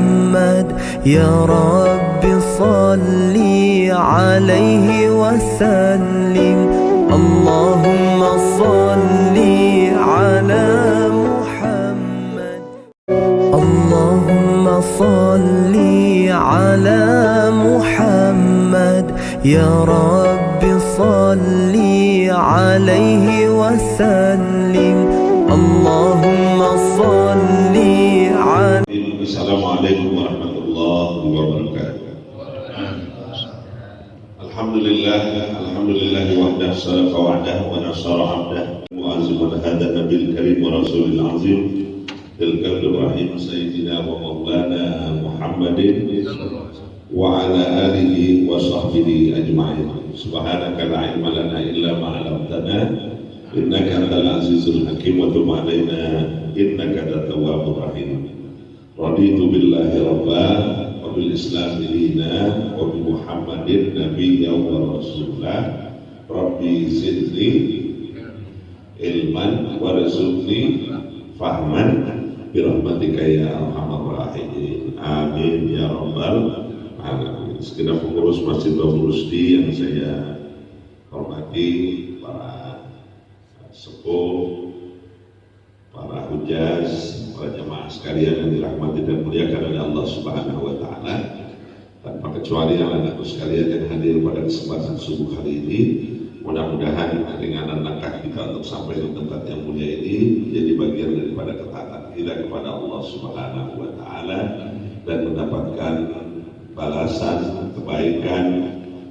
محمد يا رب صل عليه وسلم اللهم صل على محمد اللهم صل على محمد يا رب صل عليه وسلم اللهم صل على. Assalamualaikum warahmatullahi wabarakatuh. Alhamdulillah wahdah sadaqa wa'dah wa nasara 'abdah mu'azziman hadha nabil karim wa rasulil azim tilkal rahim sayyidina wa maulana Muhammadin wa ala alihi wa sahbihi ajma'in. Subhanaka la ilma lana illa ma 'allamtana innaka antal azizul hakim wa tub 'alaina innaka antat tawwabur rahim. Raditu billahi rabba wa bil islam dina wa bi Muhammadin nabiyya wa rasulah. Rabbi zidni ilman warzuqni fahman bi rahmatika ya arhamar rahimin. Amin ya rabbal alamin. Segenap pengurus Masjid Babul Rusdi yang saya hormati, para sepuh, para hujaz, para jamaah sekalian yang dirahmati dan muliakan oleh Allah Subhanahu wa taala. Tanpa kecuali anak-anakku sekalian yang hadir pada kesempatan subuh hari ini, mudah-mudahan keringanan langkah kita untuk sampai di tempat yang mulia ini menjadi bagian daripada ketaatan kita kepada Allah Subhanahu wa taala dan mendapatkan balasan kebaikan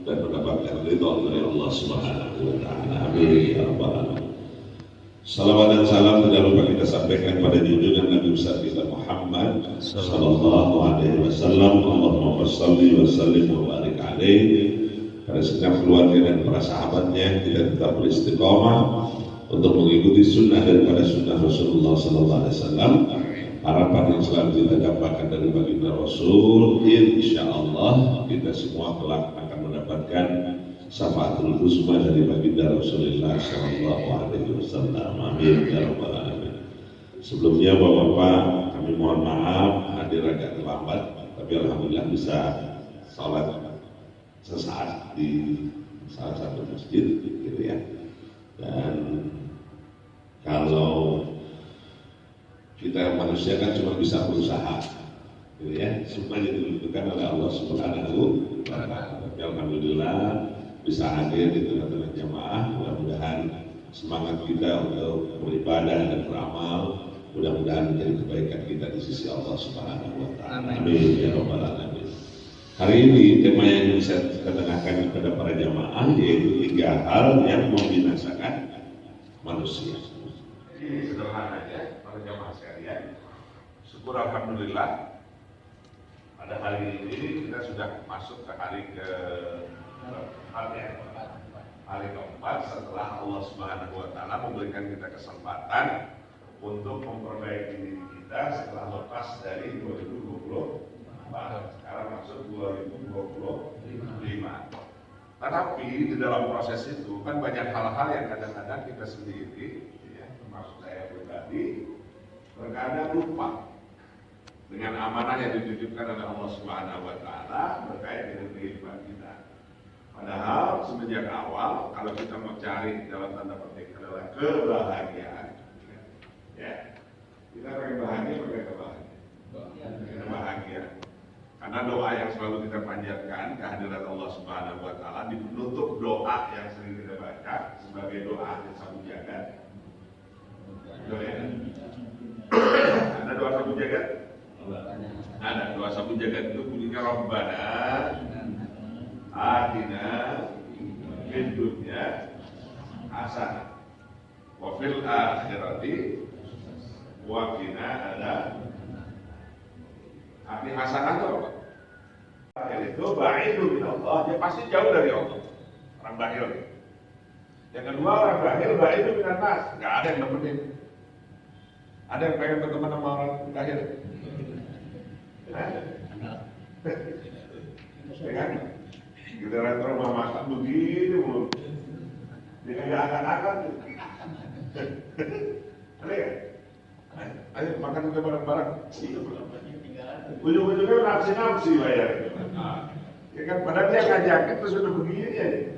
dan mendapatkan ridha dari Allah Subhanahu wa taala. Amin ya rabbal alamin. Salawat dan salam tidak lupa kita sampaikan pada junjungan Nabi besar kita Muhammad sallallahu alaihi wasallam. Allahumma shalli wa sallim wa barik alaihi. Pada segenap keluarga dan para sahabatnya, kita tetap beristiqomah untuk mengikuti sunnah daripada sunnah Rasulullah sallallahu alaihi wasallam. Harapan yang selalu kita dapatkan dari baginda Rasul, insyaallah kita semua kelak akan mendapatkan syafaatul uzma dari baginda Rasulullah sallallahu alaihi wasallam. Amin ya rabbal alamin. Sebelumnya Bapak-bapak, kami mohon maaf hadir agak terlambat, tapi alhamdulillah bisa salat sesaat di salah satu masjid gitu ya. Dan kalau kita manusia kan cuma bisa berusaha gitu ya, semuanya ditentukan oleh Allah Subhanahu wa taala. Tapi alhamdulillah bisa hadir di tengah-tengah jamaah. Mudah-mudahan semangat kita untuk beribadah dan beramal mudah-mudahan menjadi kebaikan kita di sisi Allah Subhanahu wa taala. Amin ya rabbal alamin. Hari ini tema yang bisa kita tengahkan kepada para jamaah yaitu 3 hal yang membinasakan manusia. Ini sederhana ya para jamaah sekalian. Syukur alhamdulillah pada hari ini kita sudah masuk ke hari keempat setelah Allah Subhanahu wa taala memberikan kita kesempatan untuk memperbaiki diri kita setelah lepas dari 2024. Sekarang masuk 2025. Tetapi di dalam proses itu kan banyak hal-hal yang kadang-kadang kita sendiri ya, termasuk saya pribadi terkadang lupa dengan amanah yang dititipkan oleh Allah Subhanahu wa taala berkait dengan kehidupan kita. Padahal semenjak awal kalau kita mau cari dalam tanda petik adalah kebahagiaan, ya kita pakai bahagia, kebahagiaan. Karena doa yang selalu kita panjatkan kehadiran Allah Subhanahu wa taala dipenutup doa yang sering kita baca sebagai doa sabu jagat. Ada doa sabu jagat? Ada doa sabu jagat itu bunyinya Rabbana atina fid dunya hasanah wa fil akhirati wa qina adzabannar. Hasanah itu apa? Itu ba'idu min Allah, dia pasti jauh dari Allah. Orang bakhil. Yang kedua, orang bakhil ba'idu minan nas, enggak ada yang nemenin. Ada yang pengen berteman sama orang bakhil? Ya kan? Kita rumah masak begini mulu. Dia nggak akan-akan. Ada ya? Ayo makan kita bareng-bareng. Iya, Ujung-ujungnya nafsi-nafsi bayar. Ya kan, padahal dia ngajakin terus udah begini ya.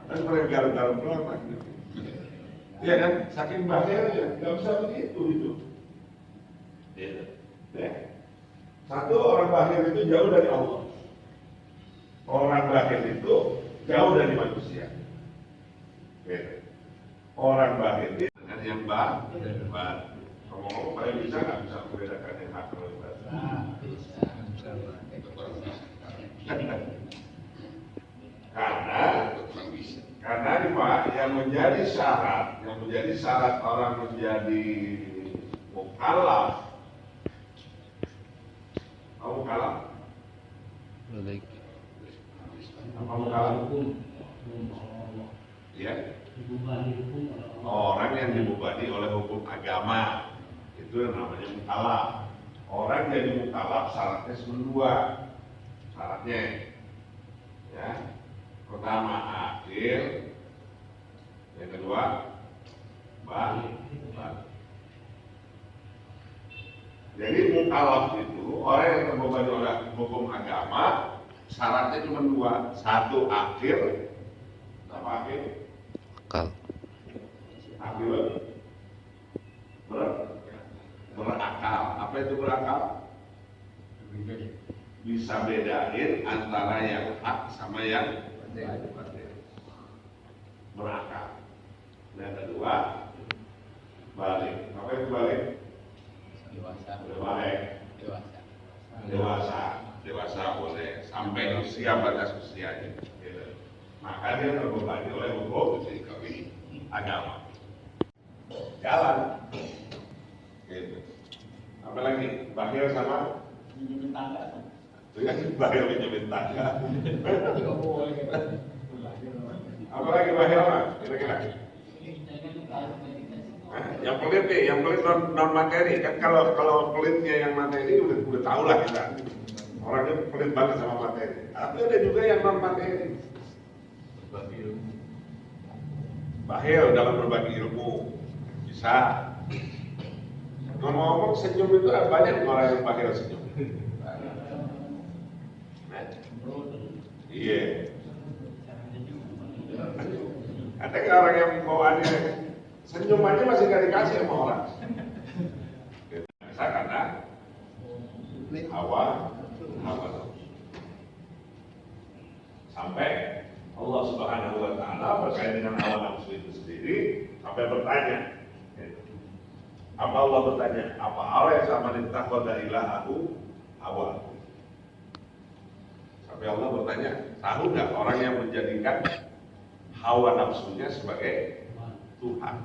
Padahal mereka garuk-garuk pelan. Iya kan, saking bahayanya, nggak bisa begitu itu. Satu, orang bakhil itu jauh dari Allah. Orang bakhil itu jauh dari manusia. Orang bakhil itu dengan yang bakhil. Ngomong-ngomong, kalian bisa nggak bisa membedakan yang hak dan batil? Karena Pak, yang menjadi syarat orang menjadi mukallaf. Apa mukallaf? Apa mukallaf? Ya. Orang yang dibebani oleh hukum agama itu yang namanya mukallaf. Orang jadi mukallaf syaratnya dua. Syaratnya, ya, pertama akil, yang kedua balik. Jadi mukallaf itu orang yang terbebani oleh hukum agama, syaratnya cuma dua. Satu akil, apa akil? Akil berakal. Apa itu berakal? Bisa bedain antara yang hak sama yang batil. Berakal. Yang kedua, balik. Apa itu balik? Dewasa boleh sampai usia, batas usianya. Maka dia terbebani oleh hukum agama. Jalan. Gitu. Apa lagi? Bakhil sama minjemin tangga. Itu kan bakhil minjemin tangga. Apa lagi bakhil apa? Kira-kira? Yang pelit nih, yang pelit non materi. Kan kalau pelitnya yang materi udah tahu lah kita. Orangnya pelit banget sama materi. Tapi ada juga yang non materi. Bakhil dalam berbagi ilmu bisa. Ngomong-ngomong senyum itu banyak orang yang bakhil senyum. Iya. Ada kan orang yang bawaannya senyum aja masih gak dikasih sama orang. Bisa karena hawa nafsu. Sampai Allah Subhanahu wa Ta'ala berkait dengan hawa nafsu itu sendiri sampai bertanya. Apa Allah bertanya? Apa Allah yang sama ditakwa ilahahu hawa? Sampai Allah bertanya, tahu nggak orang yang menjadikan hawa nafsunya sebagai Tuhan?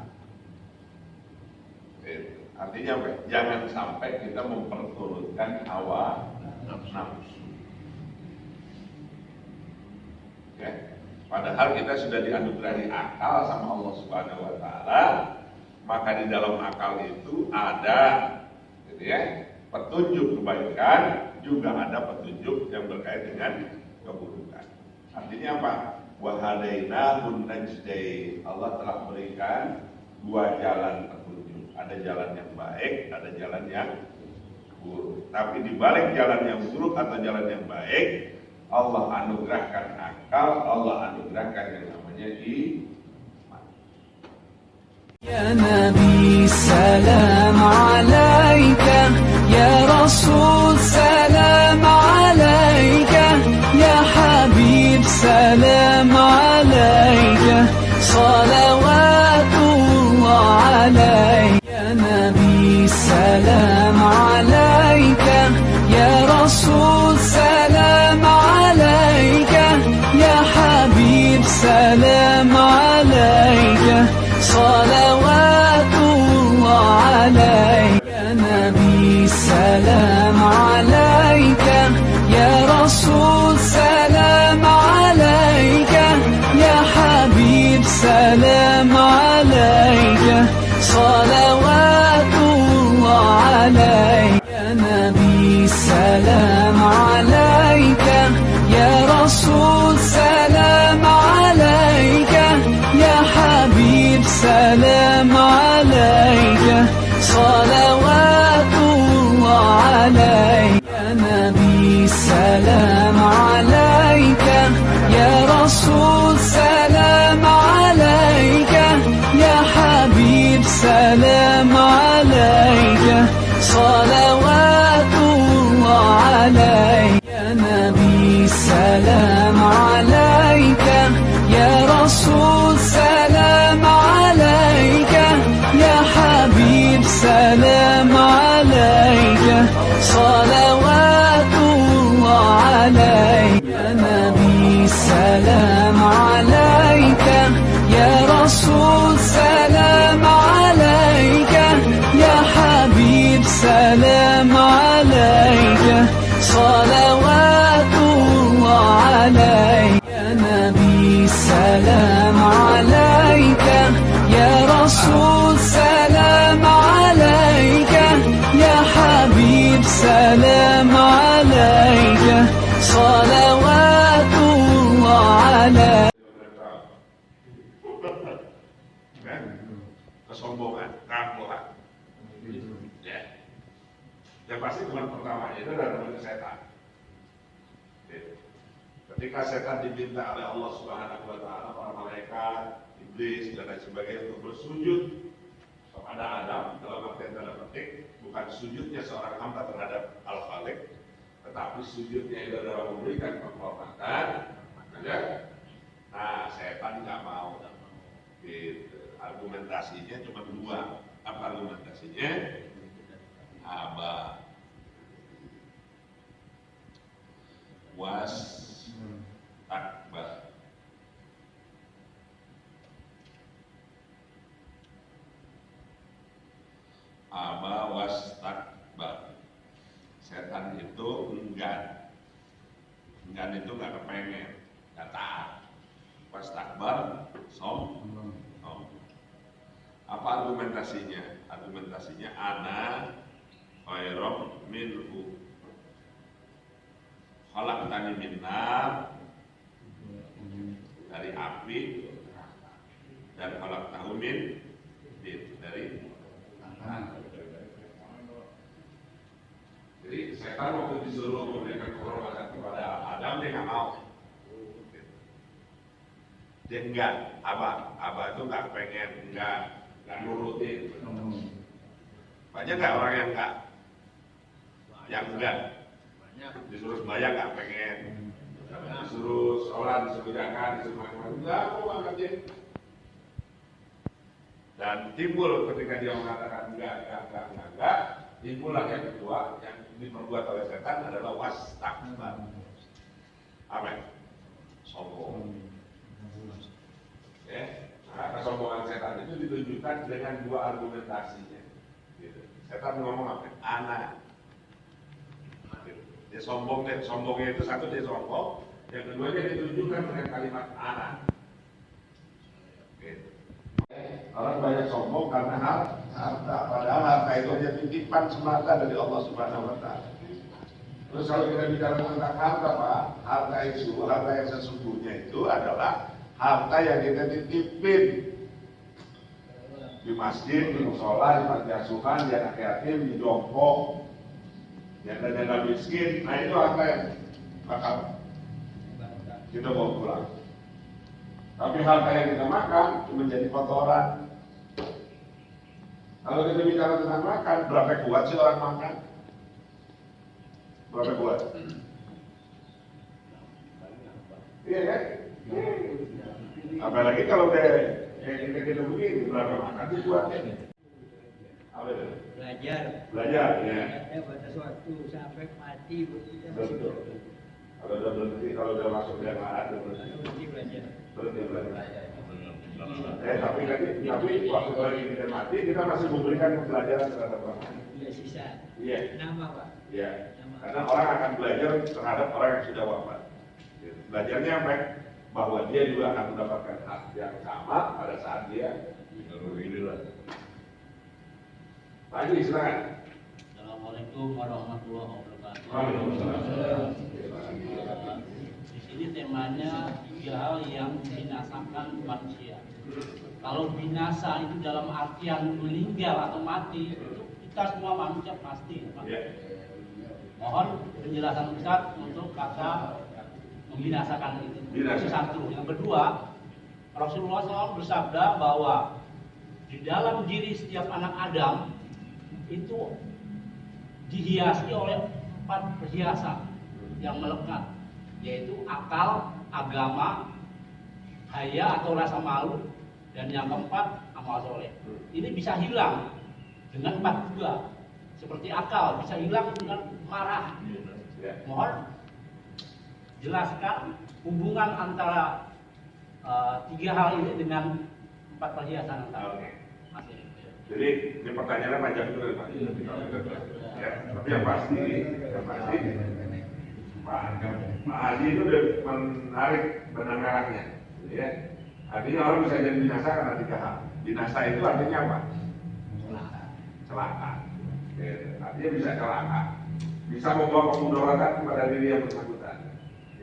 Artinya apa? Jangan sampai kita memperturutkan hawa nafsu. Ya. Padahal kita sudah dianugerahi akal sama Allah Subhanahu wa Ta'ala, maka di dalam akal itu ada gitu ya, petunjuk kebaikan, juga ada petunjuk yang berkait dengan keburukan. Artinya apa? Wa hadainahun najdain. Allah telah berikan dua jalan petunjuk. Ada jalan yang baik, ada jalan yang buruk. Tapi di balik jalan yang buruk atau jalan yang baik, Allah anugerahkan akal, Allah anugerahkan yang namanya iman. Ya Nabi salam alaika, ya Rasul salam alaika, ya Habib salam alaika, salawatullah alaika. Ya Nabi salam alaika, ya Rasul salam alaika, ya Habib salam alaika, salawatullah alaika. Ya Nabi salam alaika, ya Rasul salam alaika, ya Habib salam alaika, salawatullah alaika. Ya Nabi salam alaika, ya Rasul salam alaika, ya Habib salam alaika, salawatullah alaika. عليك يا نبي السلام عليك يا رسول سلام عليك يا حبيب سلام عليك صلوات الله عليك يا نبي سلام عليك يا رسول سلام عليك يا حبيب سلام عليك صلوات الله عليك يا نبي سلام عليك يا رسول سلام عليك يا حبيب سلام عليك صلوات الله عليك يا نبي سلام عليك يا رسول سلام عليك يا حبيب سلام عليك صلوات الله عليك. Kesombongan, keangkuhan. Ya. Yang pasti bukan pertama, itu adalah dari setan. Ketika setan diminta oleh Allah Subhanahu wa taala, para malaikat, iblis dan lain sebagainya untuk bersujud kepada Adam, dalam artian dalam petik, bukan sujudnya seorang hamba terhadap Al-Khaliq, tetapi sujudnya itu adalah memberikan penghormatan. Ya. Nah, setan nggak mau. Argumentasinya cuma dua. Apa argumentasinya? Aba was takbar. Aba was takbar. Setan itu enggan. Enggan itu nggak kepengen, nggak taat. Was takbar, sombong. Apa argumentasinya? Argumentasinya ana khairum minhu. Khalaqtani min nar, dari api, dan khalaqtahu min tin, dari tanah. Jadi setan waktu disuruh memberikan kehormatan kepada Adam, dia nggak mau. Dia enggak, Aba itu nggak pengen, nggak nurutin. Banyak nggak orang yang enggak? Yang enggak? Disuruh sembahyang nggak pengen, disuruh sholat, disuruh zakat, disuruh macam-macam, enggak, aku angkatin. Dan timbul ketika dia mengatakan enggak, timbullah yang kedua yang diperbuat oleh setan adalah wastakbar. Amin. Sombong. Ya, nah, kesombongan setan itu ditunjukkan dengan dua argumentasinya. Gitu. Setan ngomong apa? Ana. Dia sombong, sombongnya itu satu dia sombong, yang kedua dia ditunjukkan dengan kalimat ana. Gitu. Orang banyak sombong karena harta, padahal harta itu hanya titipan semata dari Allah Subhanahu wa taala. Terus kalau kita bicara tentang harta, Pak, harta yang sesungguhnya itu adalah harta yang kita titipin di masjid, di musola, di panti asuhan, di anak yatim, di jompo, yang dana miskin. Nah itu harta yang bakal kita bawa pulang. Tapi harta yang kita makan itu menjadi kotoran. Kalau kita bicara tentang makan, berapa kuat sih orang makan? Berapa kuat? Iya kan? Apalagi kalau kayak kita begini, berapa makan sih kuatnya? Apa itu? Belajar, ya. Pada sesuatu sampai mati begitu. Betul. Kalau udah berhenti, kalau udah masuk yang lain, Berhenti belajar. berhenti belajar. Tapi waktu lagi kita mati, kita masih memberikan pembelajaran terhadap orang. Tidak sisa. Iya. Nama Pak. Iya. Karena orang akan belajar terhadap orang yang sudah wafat. Belajarnya apa? Bahwa dia juga akan mendapatkan hak yang sama pada saat dia meninggal. Pak Haji, silakan. Assalamualaikum warahmatullahi wabarakatuh. Waalaikumsalam. Di sini temanya 3 hal yang membinasakan manusia. Kalau binasa itu dalam artian meninggal atau mati, itu kita semua manusia pasti. Pak. Ya. Mohon penjelasan Ustaz untuk kata membinasakan itu. Itu satu. Yang kedua, Rasulullah SAW bersabda bahwa di dalam diri setiap anak Adam itu dihiasi oleh 4 perhiasan yang melekat, yaitu akal, agama, haya atau rasa malu, dan yang keempat amal soleh. Ini bisa hilang dengan 4 juga. Seperti akal bisa hilang dengan marah. Mohon jelaskan hubungan antara 3 hal ini dengan 4 perhiasan antara. Jadi ini pertanyaannya panjang juga Pak. Ya, tapi yang pasti Pak Haji itu udah menarik benang merahnya, ya. Artinya orang bisa jadi binasa karena 3 hal. Binasa itu artinya apa? Celaka. Ya, artinya bisa celaka, bisa membawa kemudaratan kepada diri yang bersangkutan.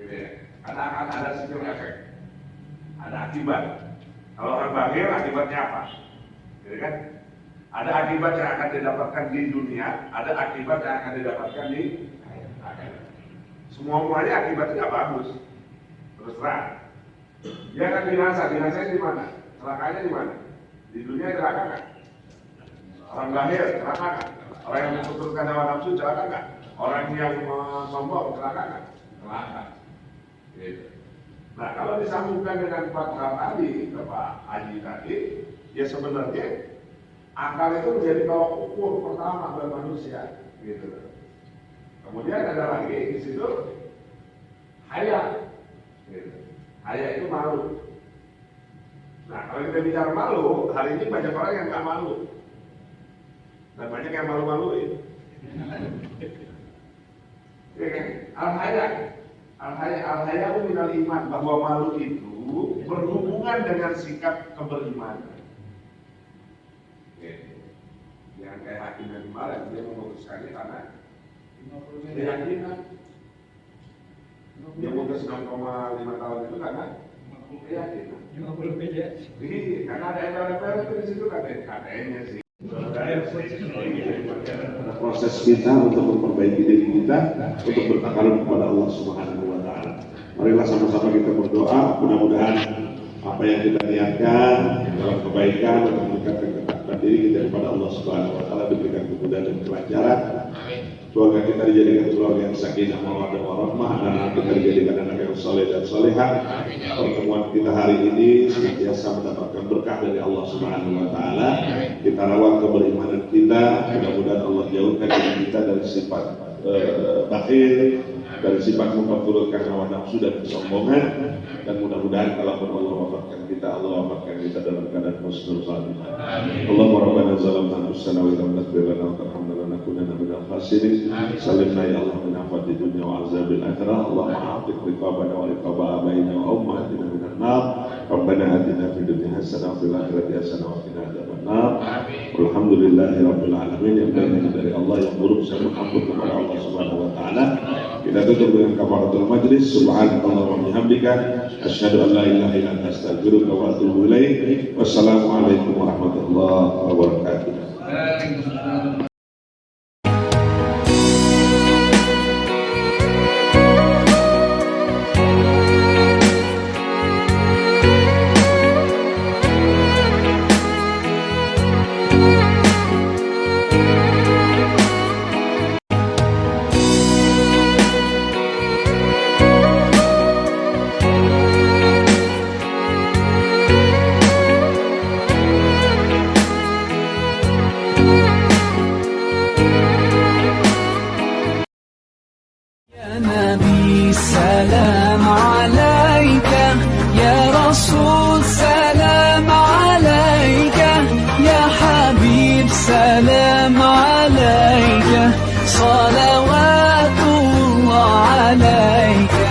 Gitu ya. Karena akan ada skill efek, ada akibat. Kalau orang bakhil, akibatnya apa? Gitu kan? Ada akibat yang akan didapatkan di dunia, ada akibat yang akan didapatkan di akhirat. Semuanya akibatnya nggak bagus. Terus terang. Dia akan binasanya di mana? Celakanya di mana? Di dunia celaka nggak? Orang bakhil celaka nggak? Orang yang memutuskan hawa nafsu celaka nggak? Orang yang sombong celaka nggak? Celaka. Gitu. Nah, kalau disambungkan dengan 4 hal tadi, Bapak Haji tadi, ya sebenarnya akal itu menjadi tolak ukur pertama buat manusia, gitu. Kemudian ada lagi di situ haya, gitu. Haya itu malu. Nah, kalau kita bicara malu, hari ini banyak orang yang nggak malu, dan banyak yang malu-maluin. Ya kan? Al-haya minal iman, bahwa malu itu berhubungan dengan sikap keberimanan. Yang kayak hakim yang kemarin, dia memutuskannya karena keyakinan. Dia memutus 6,5 tahun itu karena keyakinan. 50 beda. Iya, karena ada MPR itu di situ katanya sih. Proses kita untuk memperbaiki diri kita, untuk bertakarub kepada Allah Subhanahu wa Ta'ala. Marilah sama-sama kita berdoa, mudah-mudahan apa yang kita niatkan dalam kebaikan dan meningkatkan ketakwaan diri kita kepada Allah Subhanahu wa Ta'ala diberikan kemudahan dan kelancaran. Keluarga kita dijadikan keluarga yang sakinah, mawaddah warahmah, anak kita dijadikan anak yang saleh dan salehah. Pertemuan kita hari ini senantiasa mendapatkan berkah dari Allah Subhanahu wa Ta'ala. Kita rawat keberimanan kita, mudah-mudahan Allah jauhkan diri kita dari sifat bakhil, dari sifat memperturutkan hawa nafsu dan kesombongan, dan mudah-mudahan kalaupun Allah wafatkan kita, Allah wafatkan kita dalam keadaan husnul khatimah. Allahumma rabbana zalamna anfusana wa illam taghfir lana wa tarhamna lanakunanna minal khasirin. Salimna ya Allah min afati dunya wa azabil akhirah. Allahumma a'tiq riqabana wa riqaba abaina wa ummatina minan nar. Rabbana atina fid dunya hasanah wa fil akhirati hasanah wa qina adzabannar. Walhamdulillahi rabbil alamin. Yang baik dari Allah, yang buruk saya mengampun kepada Allah Subhanahu wa Ta'ala. Kita tutup dengan kafaratul majlis. Subhanallahi wa bihamdika, asyhadu an la ilaha illa anta, astaghfiruka wa atubu ilaik. Wassalamualaikum warahmatullahi wabarakatuh. يا نبي سلام عليك، يا رسول سلام عليك، يا حبيب سلام عليك، صلوات الله عليك.